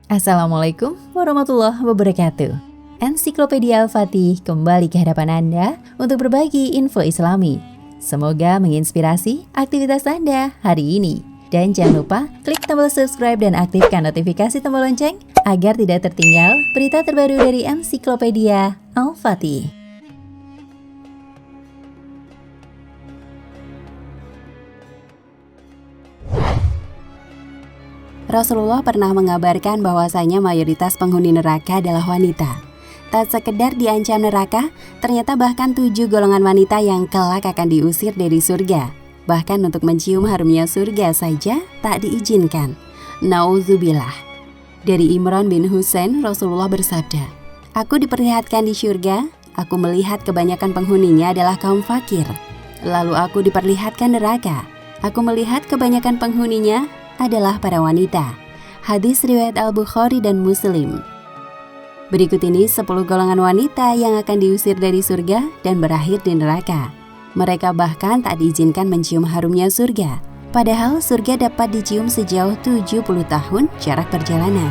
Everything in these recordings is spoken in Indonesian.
Assalamualaikum warahmatullahi wabarakatuh. Ensiklopedia Al-Fatih kembali ke hadapan Anda untuk berbagi info Islami. Semoga menginspirasi aktivitas Anda hari ini. Dan jangan lupa klik tombol subscribe dan aktifkan notifikasi tombol lonceng agar tidak tertinggal berita terbaru dari Ensiklopedia Al-Fatih. Rasulullah pernah mengabarkan bahwasanya mayoritas penghuni neraka adalah wanita. Tak sekedar diancam neraka, ternyata bahkan 7 golongan wanita yang kelak akan diusir dari surga. Bahkan untuk mencium harumnya surga saja tak diizinkan. Nauzubillah. Dari Imran bin Husain, Rasulullah bersabda, "Aku diperlihatkan di surga, aku melihat kebanyakan penghuninya adalah kaum fakir. Lalu aku diperlihatkan neraka, aku melihat kebanyakan penghuninya adalah para wanita." Hadis riwayat Al-Bukhari dan Muslim. Berikut ini 10 golongan wanita yang akan diusir dari surga dan berakhir di neraka. Mereka bahkan tak diizinkan mencium harumnya surga, padahal surga dapat dicium sejauh 70 tahun jarak perjalanan.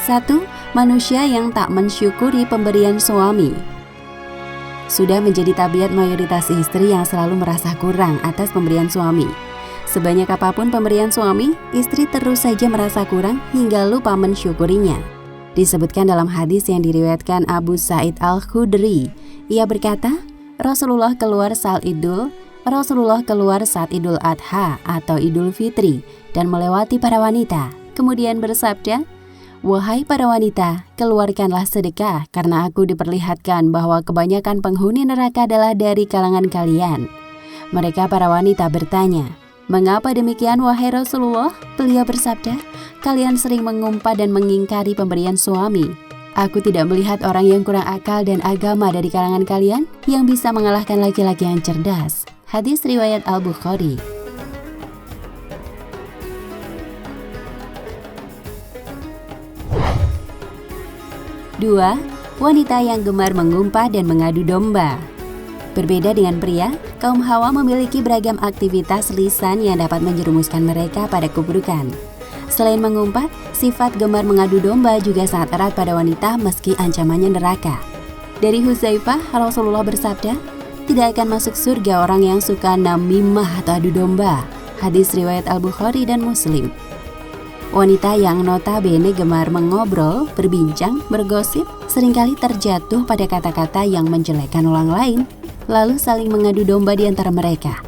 1. Manusia yang tak mensyukuri pemberian suami. Sudah menjadi tabiat mayoritas istri yang selalu merasa kurang atas pemberian suami. Sebanyak apapun pemberian suami, istri terus saja merasa kurang hingga lupa mensyukurinya. Disebutkan dalam hadis yang diriwayatkan Abu Sa'id Al-Khudri, ia berkata, Rasulullah keluar saat Idul Adha atau Idul Fitri dan melewati para wanita. Kemudian bersabda, "Wahai para wanita, keluarkanlah sedekah karena aku diperlihatkan bahwa kebanyakan penghuni neraka adalah dari kalangan kalian." Mereka para wanita bertanya, "Mengapa demikian wahai Rasulullah?" Beliau bersabda, "Kalian sering mengumpat dan mengingkari pemberian suami. Aku tidak melihat orang yang kurang akal dan agama dari kalangan kalian yang bisa mengalahkan laki-laki yang cerdas." Hadis riwayat Al-Bukhari. 2. Wanita yang gemar mengumpat dan mengadu domba. Berbeda dengan pria, kaum Hawa memiliki beragam aktivitas lisan yang dapat menjerumuskan mereka pada keburukan. Selain mengumpat, sifat gemar mengadu domba juga sangat erat pada wanita meski ancamannya neraka. Dari Huzaifah, Rasulullah bersabda, "Tidak akan masuk surga orang yang suka namimah atau adu domba." Hadis riwayat Al-Bukhari dan Muslim. Wanita yang notabene gemar mengobrol, berbincang, bergosip, seringkali terjatuh pada kata-kata yang menjelekkan orang lain, lalu saling mengadu domba di antara mereka.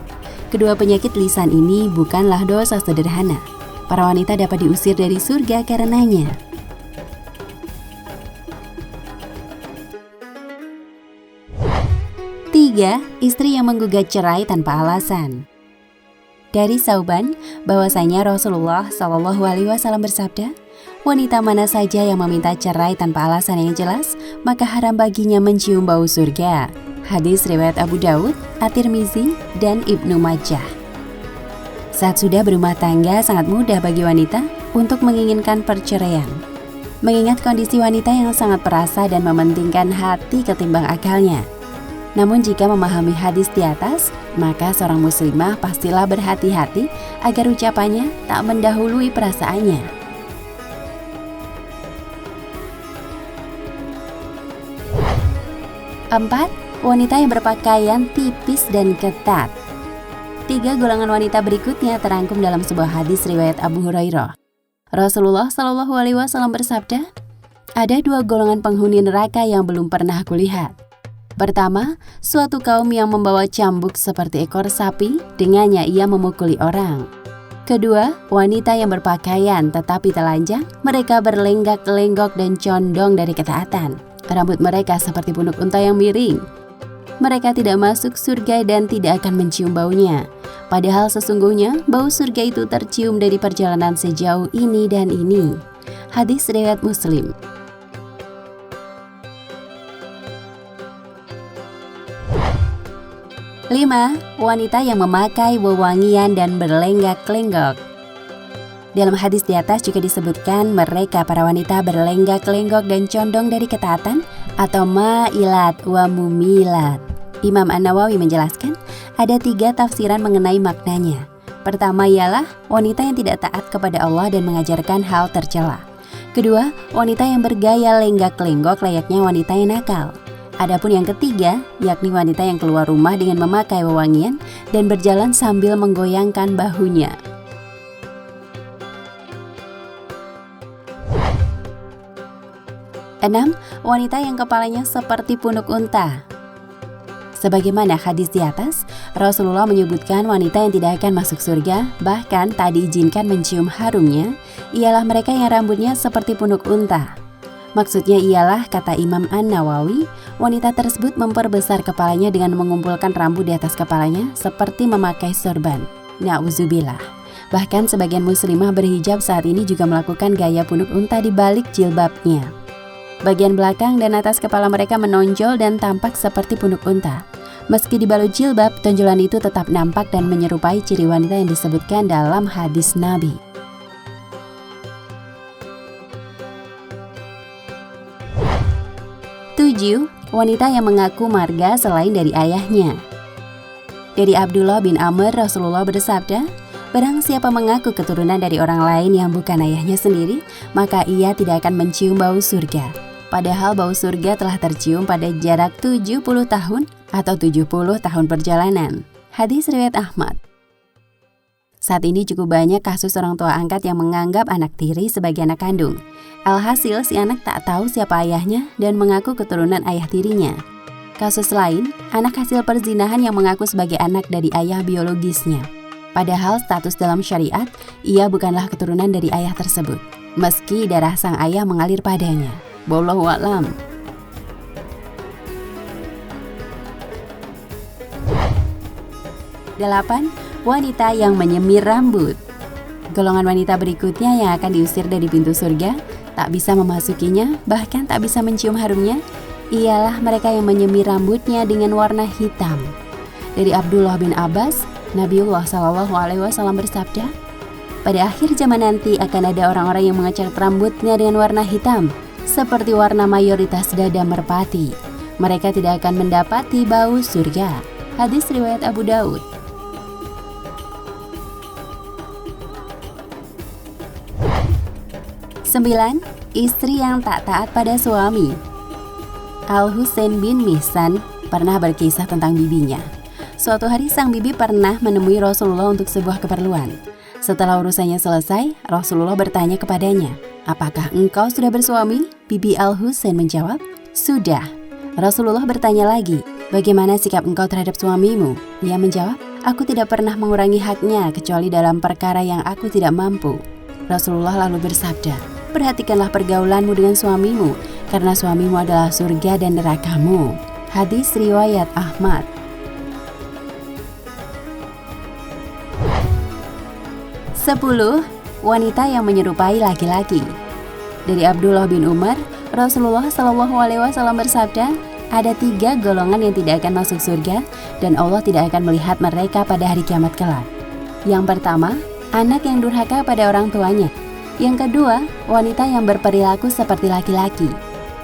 Kedua penyakit lisan ini bukanlah dosa sederhana. Para wanita dapat diusir dari surga karenanya. 3. Istri yang menggugat cerai tanpa alasan. Dari Sauban, bahwasanya Rasulullah SAW bersabda, "Wanita mana saja yang meminta cerai tanpa alasan yang jelas, maka haram baginya mencium bau surga." Hadis riwayat Abu Daud, At-Tirmizi, dan Ibnu Majah. Saat sudah berumah tangga, sangat mudah bagi wanita untuk menginginkan perceraian. Mengingat kondisi wanita yang sangat perasa dan mementingkan hati ketimbang akalnya. Namun jika memahami hadis di atas, maka seorang muslimah pastilah berhati-hati agar ucapannya tak mendahului perasaannya. 4. Wanita yang berpakaian tipis dan ketat. 3 golongan wanita berikutnya terangkum dalam sebuah hadis riwayat Abu Hurairah. Rasulullah SAW bersabda, "Ada 2 golongan penghuni neraka yang belum pernah kulihat. Pertama, suatu kaum yang membawa cambuk seperti ekor sapi, dengannya ia memukuli orang. Kedua, wanita yang berpakaian tetapi telanjang, mereka berlenggak-lenggok dan condong dari ketaatan. Rambut mereka seperti punuk unta yang miring. Mereka tidak masuk surga dan tidak akan mencium baunya. Padahal sesungguhnya bau surga itu tercium dari perjalanan sejauh ini dan ini." Hadis riwayat Muslim. 5. Wanita yang memakai wewangian dan berlenggak-lenggok. Dalam hadis di atas juga disebutkan mereka para wanita berlenggak-lenggok dan condong dari ketaatan atau ma'ilat wa mumilat. Imam An-Nawawi menjelaskan, Ada 3 tafsiran mengenai maknanya. Pertama ialah wanita yang tidak taat kepada Allah dan mengajarkan hal tercela. Kedua, wanita yang bergaya lenggak-lenggok layaknya wanita yang nakal. Adapun yang ketiga, yakni wanita yang keluar rumah dengan memakai wewangian dan berjalan sambil menggoyangkan bahunya. Enam, wanita yang kepalanya seperti punuk unta. Sebagaimana hadis di atas, Rasulullah menyebutkan wanita yang tidak akan masuk surga, bahkan tak diizinkan mencium harumnya, ialah mereka yang rambutnya seperti punuk unta. Maksudnya ialah, kata Imam An-Nawawi, wanita tersebut memperbesar kepalanya dengan mengumpulkan rambut di atas kepalanya seperti memakai sorban. Na'udzubillah. Bahkan sebagian muslimah berhijab saat ini juga melakukan gaya punuk unta di balik jilbabnya. Bagian belakang dan atas kepala mereka menonjol dan tampak seperti punuk unta. Meski dibalut jilbab, tonjolan itu tetap nampak dan menyerupai ciri wanita yang disebutkan dalam hadis Nabi. Tujuh, wanita yang mengaku marga selain dari ayahnya. Dari Abdullah bin Amr, Rasulullah bersabda, "Barang siapa mengaku keturunan dari orang lain yang bukan ayahnya sendiri, maka ia tidak akan mencium bau surga. Padahal bau surga telah tercium pada jarak 70 tahun atau 70 tahun perjalanan." Hadis riwayat Ahmad. Saat ini cukup banyak kasus orang tua angkat yang menganggap anak tiri sebagai anak kandung. Alhasil si anak tak tahu siapa ayahnya dan mengaku keturunan ayah tirinya. Kasus lain, anak hasil perzinahan yang mengaku sebagai anak dari ayah biologisnya. Padahal status dalam syariat, ia bukanlah keturunan dari ayah tersebut, meski darah sang ayah mengalir padanya. Wallahu a'lam. 8. Wanita yang menyemir rambut. Golongan wanita berikutnya yang akan diusir dari pintu surga, tak bisa memasukinya, bahkan tak bisa mencium harumnya, ialah mereka yang menyemir rambutnya dengan warna hitam. Dari Abdullah bin Abbas, Nabiullah SAW bersabda, "Pada akhir zaman nanti akan ada orang-orang yang mengecat rambutnya dengan warna hitam, seperti warna mayoritas dada merpati. Mereka tidak akan mendapati bau surga." Hadis riwayat Abu Daud. 9. Istri yang tak taat pada suami. Al-Husain bin Mihsan pernah berkisah tentang bibinya. Suatu hari sang bibi pernah menemui Rasulullah untuk sebuah keperluan. Setelah urusannya selesai, Rasulullah bertanya kepadanya, "Apakah engkau sudah bersuami?" Bibi Al-Husain menjawab, "Sudah." Rasulullah bertanya lagi, "Bagaimana sikap engkau terhadap suamimu?" Dia menjawab, "Aku tidak pernah mengurangi haknya kecuali dalam perkara yang aku tidak mampu." Rasulullah lalu bersabda, "Perhatikanlah pergaulanmu dengan suamimu, karena suamimu adalah surga dan nerakamu." Hadis riwayat Ahmad. 10. Wanita yang menyerupai laki-laki. Dari Abdullah bin Umar, Rasulullah SAW bersabda, "Ada 3 golongan yang tidak akan masuk surga dan Allah tidak akan melihat mereka pada hari kiamat kelak. Yang pertama, anak yang durhaka pada orang tuanya. Yang kedua, wanita yang berperilaku seperti laki-laki.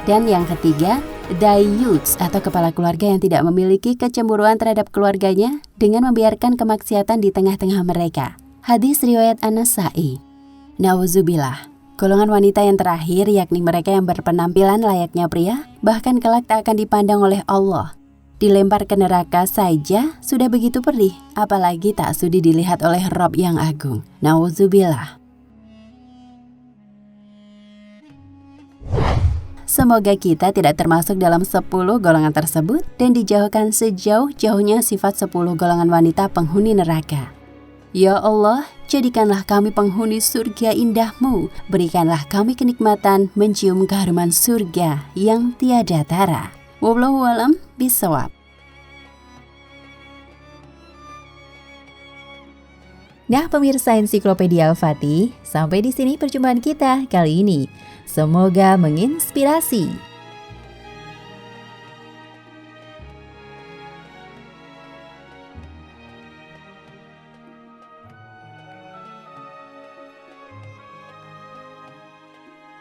Dan yang ketiga, dayyuts atau kepala keluarga yang tidak memiliki kecemburuan terhadap keluarganya dengan membiarkan kemaksiatan di tengah-tengah mereka." Hadis riwayat An-Nasa'i. Nauzubillah. Golongan wanita yang terakhir yakni mereka yang berpenampilan layaknya pria, bahkan kelak tak akan dipandang oleh Allah. Dilempar ke neraka saja sudah begitu perih, apalagi tak sudi dilihat oleh Rabb yang agung. Nauzubillah. Semoga kita tidak termasuk dalam 10 golongan tersebut dan dijauhkan sejauh-jauhnya sifat 10 golongan wanita penghuni neraka. Ya Allah, jadikanlah kami penghuni surga indahmu, berikanlah kami kenikmatan mencium keharuman surga yang tiada tara. Wallahu a'lam bishawab. Nah pemirsa Ensiklopedia Al-Fatih, sampai di sini perjumpaan kita kali ini. Semoga menginspirasi.